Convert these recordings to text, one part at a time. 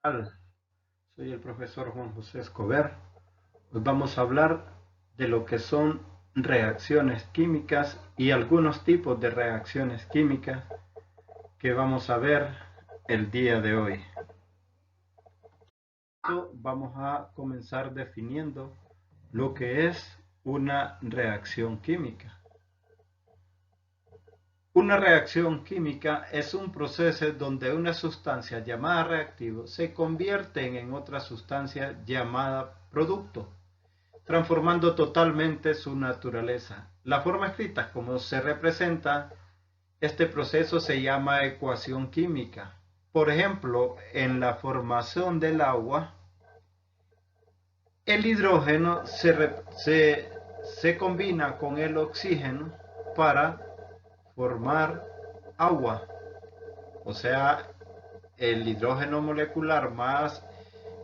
Hola, soy el profesor Juan José Escobar. Hoy vamos a hablar de lo que son reacciones químicas y algunos tipos de reacciones químicas que vamos a ver el día de hoy. Vamos a comenzar definiendo lo que es una reacción química. Una reacción química es un proceso donde una sustancia llamada reactivo se convierte en otra sustancia llamada producto, transformando totalmente su naturaleza. La forma escrita como se representa este proceso se llama ecuación química. Por ejemplo, en la formación del agua, el hidrógeno se combina con el oxígeno para formar agua. O sea, el hidrógeno molecular más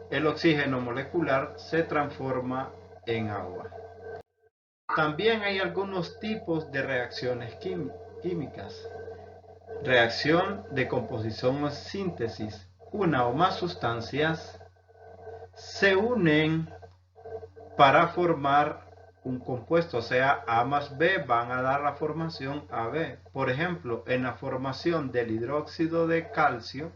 el oxígeno molecular se transforma en agua. También hay algunos tipos de reacciones químicas. Reacción de composición o síntesis. Una o más sustancias se unen para formar un compuesto, o sea, A más B van a dar la formación AB. Por ejemplo, en la formación del hidróxido de calcio,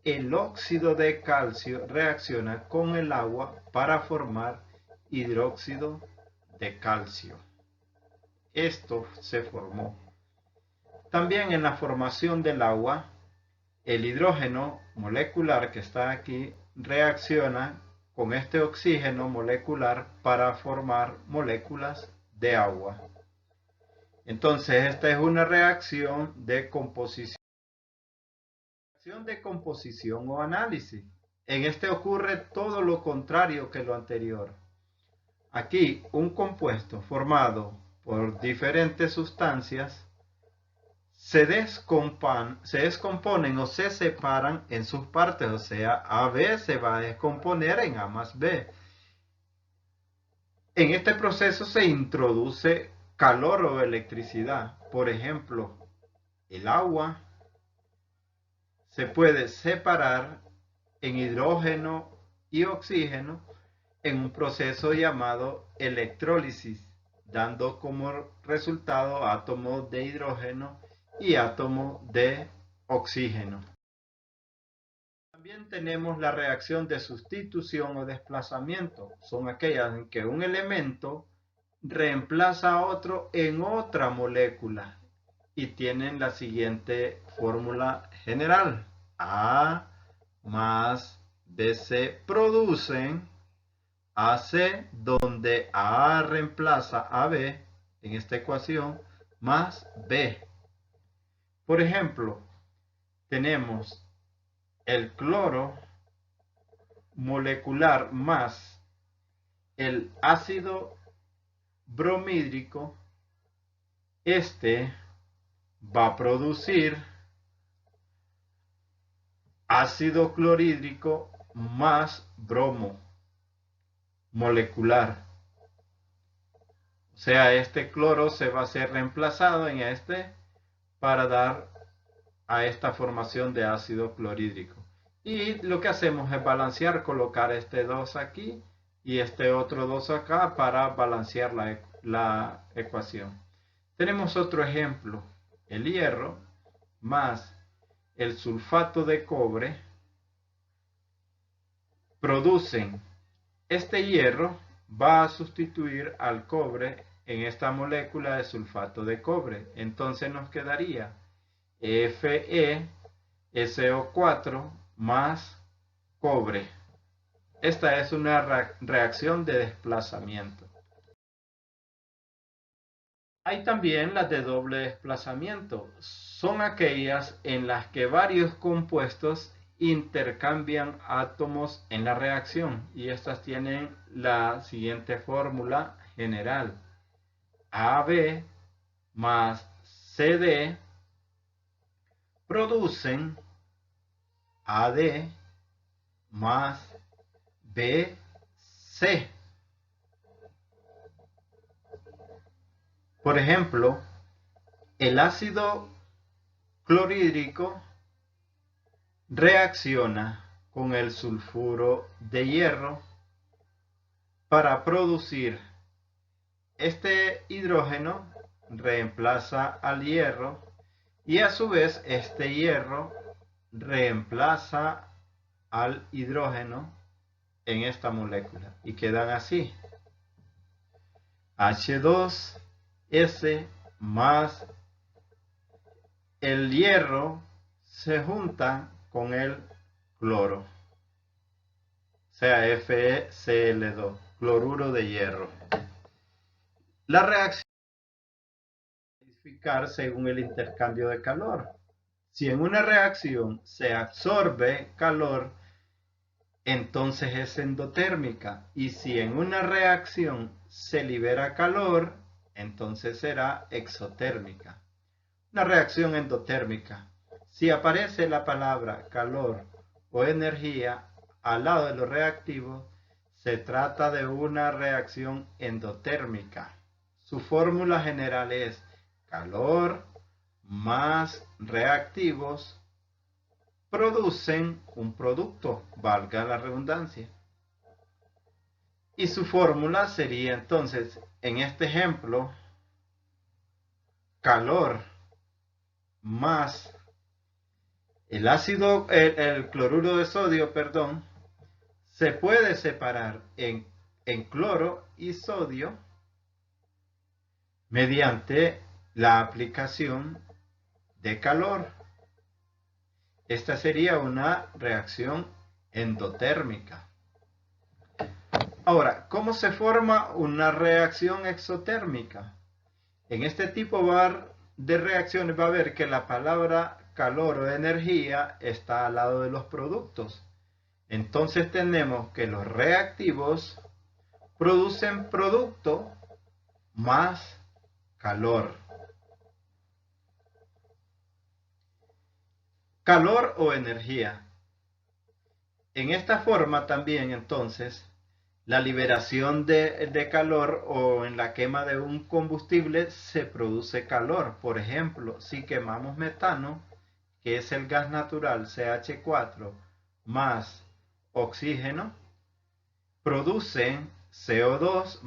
el óxido de calcio reacciona con el agua para formar hidróxido de calcio. Esto se formó. También en la formación del agua, el hidrógeno molecular que está aquí reacciona con este oxígeno molecular para formar moléculas de agua. Entonces, esta es una reacción de composición. Reacción de composición o análisis. En este ocurre todo lo contrario que lo anterior. Aquí, un compuesto formado por diferentes sustancias se descomponen o se separan en sus partes, o sea, AB se va a descomponer en A más B. En este proceso se introduce calor o electricidad. Por ejemplo, el agua se puede separar en hidrógeno y oxígeno en un proceso llamado electrólisis, dando como resultado átomos de hidrógeno y átomos de oxígeno. También tenemos la reacción de sustitución o desplazamiento. Son aquellas en que un elemento reemplaza a otro en otra molécula y tienen la siguiente fórmula general. A más BC producen AC, donde A reemplaza a B en esta ecuación, más B. Por ejemplo, tenemos el cloro molecular más el ácido bromhídrico. Este va a producir ácido clorhídrico más bromo molecular. O sea, este cloro se va a ser reemplazado en este para dar a esta formación de ácido clorhídrico. Y lo que hacemos es balancear, colocar este 2 aquí y este otro 2 acá para balancear la ecuación. Tenemos otro ejemplo, el hierro más el sulfato de cobre producen, este hierro va a sustituir al cobre en esta molécula de sulfato de cobre. Entonces nos quedaría FeSO4 más cobre. Esta es una reacción de desplazamiento. Hay también las de doble desplazamiento. Son aquellas en las que varios compuestos intercambian átomos en la reacción y estas tienen la siguiente fórmula general. AB más CD producen AD más BC. Por ejemplo, el ácido clorhídrico reacciona con el sulfuro de hierro para producir este hidrógeno, reemplaza al hierro y a su vez este hierro reemplaza al hidrógeno en esta molécula y quedan así: H2S más el hierro se junta con el cloro, o sea, FeCl2, cloruro de hierro. La reacción se puede verificar según el intercambio de calor. Si en una reacción se absorbe calor, entonces es endotérmica. Y si en una reacción se libera calor, entonces será exotérmica. Una reacción endotérmica: si aparece la palabra calor o energía al lado de los reactivos, se trata de una reacción endotérmica. Su fórmula general es calor más reactivos producen un producto, valga la redundancia. Y su fórmula sería entonces, en este ejemplo, calor más el cloruro de sodio, se puede separar en cloro y sodio mediante la aplicación de calor. Esta sería una reacción endotérmica. Ahora, ¿cómo se forma una reacción exotérmica? En este tipo de reacciones va a ver que la palabra calor o energía está al lado de los productos. Entonces tenemos que los reactivos producen producto más calor. Calor o energía. En esta forma también entonces la liberación de calor o en la quema de un combustible se produce calor. Por ejemplo, si quemamos metano, que es el gas natural CH4 más oxígeno, producen CO2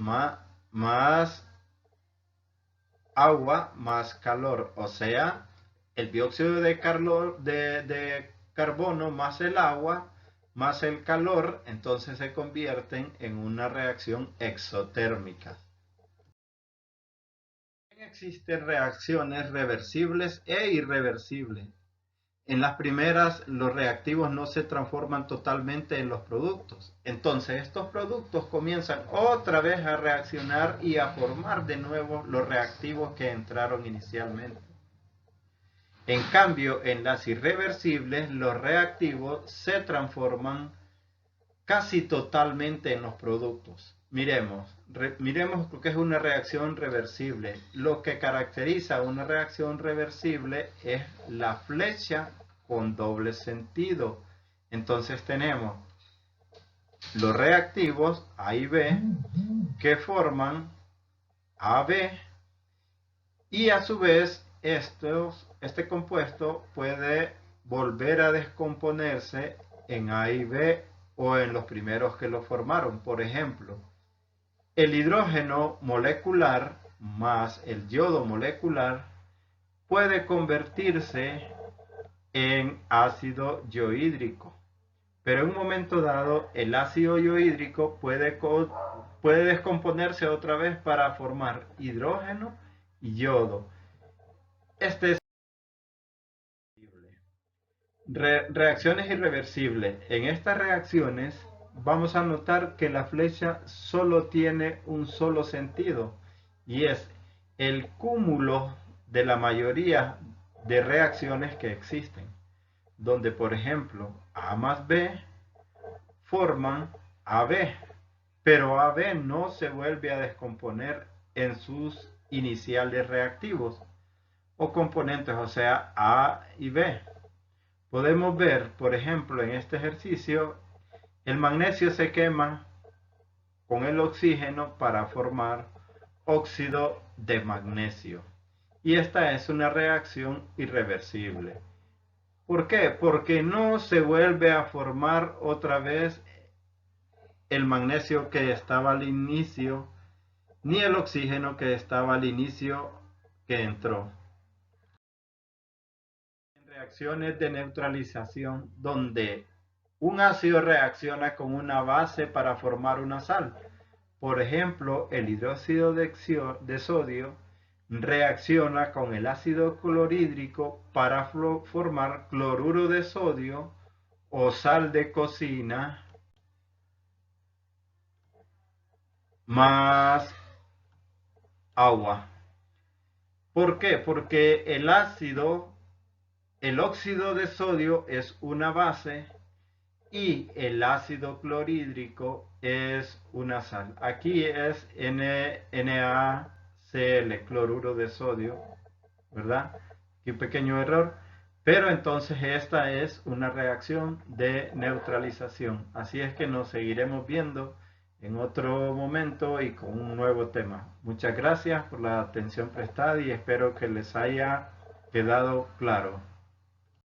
más agua más calor, o sea, el dióxido de carbono más el agua más el calor, entonces se convierten en una reacción exotérmica. Existen reacciones reversibles e irreversibles. En las primeras, los reactivos no se transforman totalmente en los productos. Entonces, estos productos comienzan otra vez a reaccionar y a formar de nuevo los reactivos que entraron inicialmente. En cambio, en las irreversibles, los reactivos se transforman casi totalmente en los productos. Miremos lo que es una reacción reversible. Lo que caracteriza una reacción reversible es la flecha con doble sentido. Entonces tenemos los reactivos A y B que forman AB y a su vez este compuesto puede volver a descomponerse en A y B o en los primeros que lo formaron. Por ejemplo, el hidrógeno molecular más el yodo molecular puede convertirse en ácido yohídrico. Pero en un momento dado, el ácido yohídrico puede descomponerse otra vez para formar hidrógeno y yodo. Este es reacciones irreversibles. En estas reacciones vamos a notar que la flecha solo tiene un solo sentido y es el cúmulo de la mayoría de reacciones que existen, donde por ejemplo A más B forman AB, pero AB no se vuelve a descomponer en sus iniciales reactivos o componentes, o sea, A y B. Podemos ver, por ejemplo, en este ejercicio, el magnesio se quema con el oxígeno para formar óxido de magnesio. Y esta es una reacción irreversible. ¿Por qué? Porque no se vuelve a formar otra vez el magnesio que estaba al inicio, ni el oxígeno que estaba al inicio que entró. Reacciones de neutralización donde un ácido reacciona con una base para formar una sal. Por ejemplo, el hidróxido de sodio reacciona con el ácido clorhídrico para formar cloruro de sodio o sal de cocina más agua. ¿Por qué? Porque el óxido de sodio es una base y el ácido clorhídrico es una sal. Aquí es NaCl, cloruro de sodio, ¿verdad? Aquí un pequeño error. Pero entonces esta es una reacción de neutralización. Así es que nos seguiremos viendo en otro momento y con un nuevo tema. Muchas gracias por la atención prestada y espero que les haya quedado claro.